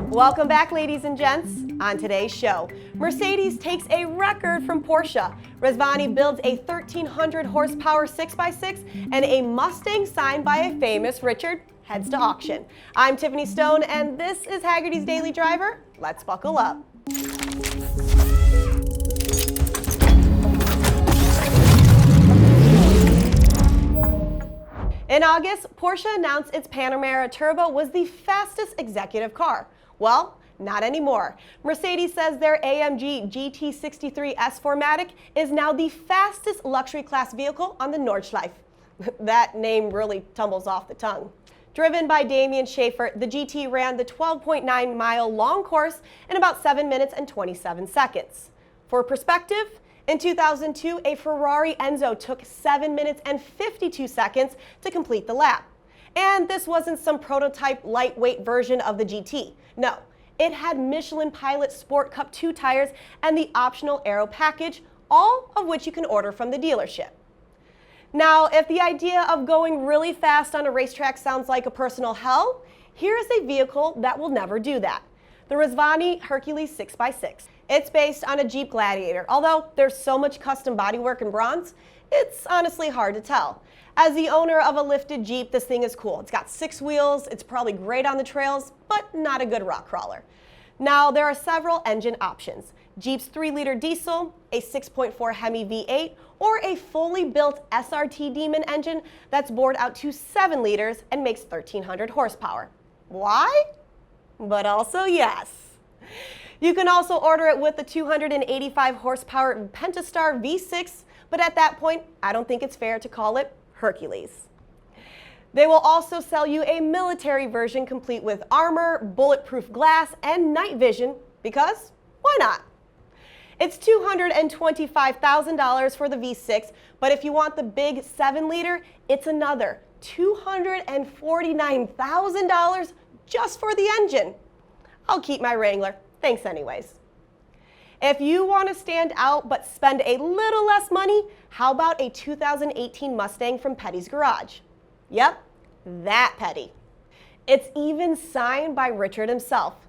Welcome back, ladies and gents. On today's show, Mercedes takes a record from Porsche, Rezvani builds a 1,300 horsepower 6x6, and a Mustang signed by a famous Richard heads to auction. I'm Tiffany Stone, and this is Hagerty's Daily Driver. Let's buckle up. In August, Porsche announced its Panamera Turbo was the fastest executive car. Well, not anymore. Mercedes says their AMG GT 63 S4matic is now the fastest luxury class vehicle on the Nordschleife. That name really tumbles off the tongue. Driven by Damien Schaefer, the GT ran the 12.9-mile long course in about 7 minutes and 27 seconds. For perspective, in 2002, a Ferrari Enzo took 7 minutes and 52 seconds to complete the lap. And this wasn't some prototype lightweight version of the GT. No, it had Michelin Pilot Sport Cup 2 tires and the optional aero package, all of which you can order from the dealership. Now, if the idea of going really fast on a racetrack sounds like a personal hell, here's a vehicle that will never do that. The Rezvani Hercules 6x6. It's based on a Jeep Gladiator. Although there's so much custom bodywork in bronze, it's honestly hard to tell. As the owner of a lifted Jeep, this thing is cool. It's got 6 wheels, it's probably great on the trails, but not a good rock crawler. Now, there are several engine options. Jeep's 3-liter diesel, a 6.4 Hemi V8, or a fully built SRT Demon engine that's bored out to 7 liters and makes 1,300 horsepower. Why? But also yes. You can also order it with the 285 horsepower Pentastar V6, but at that point, I don't think it's fair to call it Hercules. They will also sell you a military version complete with armor, bulletproof glass, and night vision, because why not? It's $225,000 for the V6, but if you want the big 7-liter, it's another $249,000 just for the engine. I'll keep my Wrangler. Thanks anyways. If you want to stand out but spend a little less money, how about a 2018 Mustang from Petty's Garage? Yep, that petty. It's even signed by Richard himself.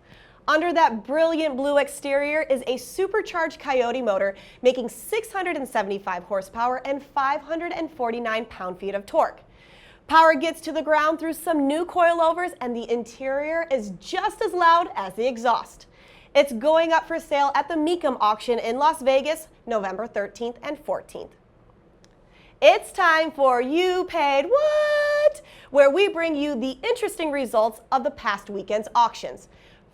Under that brilliant blue exterior is a supercharged Coyote motor making 675 horsepower and 549 pound-feet of torque. Power gets to the ground through some new coilovers, and the interior is just as loud as the exhaust. It's going up for sale at the MECUM Auction in Las Vegas, November 13th and 14th. It's time for You Paid What?, where we bring you the interesting results of the past weekend's auctions.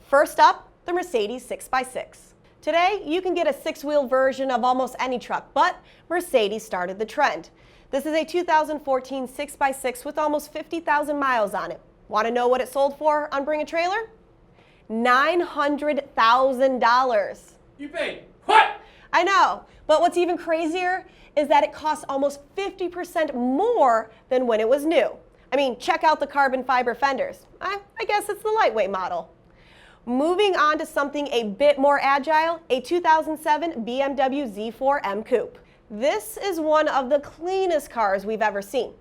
First up, the Mercedes 6x6. Today, you can get a 6-wheel version of almost any truck, but Mercedes started the trend. This is a 2014 6x6 with almost 50,000 miles on it. Want to know what it sold for on Bring a Trailer? $900,000. You paid what? I know, but what's even crazier is that it costs almost 50% more than when it was new. I mean, check out the carbon fiber fenders. I guess it's the lightweight model. Moving on to something a bit more agile, a 2007 BMW Z4 M Coupe. This is one of the cleanest cars we've ever seen.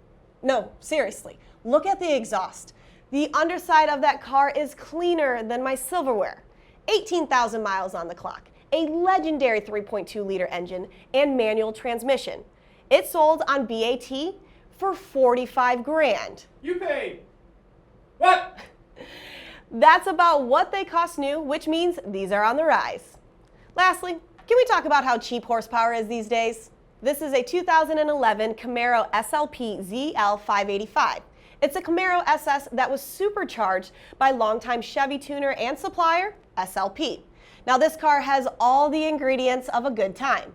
No, seriously, look at the exhaust. The underside of that car is cleaner than my silverware. 18,000 miles on the clock, a legendary 3.2-liter engine, and manual transmission. It sold on BAT for $45,000. You paid what? That's about what they cost new, which means these are on the rise. Lastly, can we talk about how cheap horsepower is these days? This is a 2011 Camaro SLP ZL585. It's a Camaro SS that was supercharged by longtime Chevy tuner and supplier, SLP. Now this car has all the ingredients of a good time.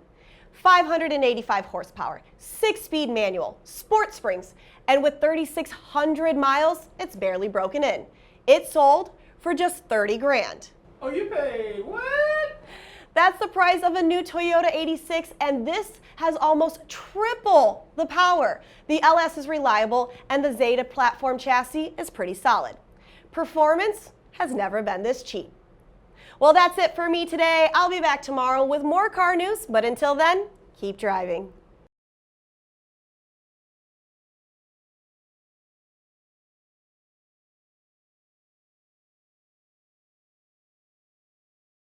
585 horsepower, 6-speed manual, sport springs, and with 3,600 miles, it's barely broken in. It sold for just $30,000. Oh, you paid what? That's the price of a new Toyota 86, and this has almost triple the power. The LS is reliable, and the Zeta platform chassis is pretty solid. Performance has never been this cheap. Well, that's it for me today. I'll be back tomorrow with more car news, but until then, keep driving.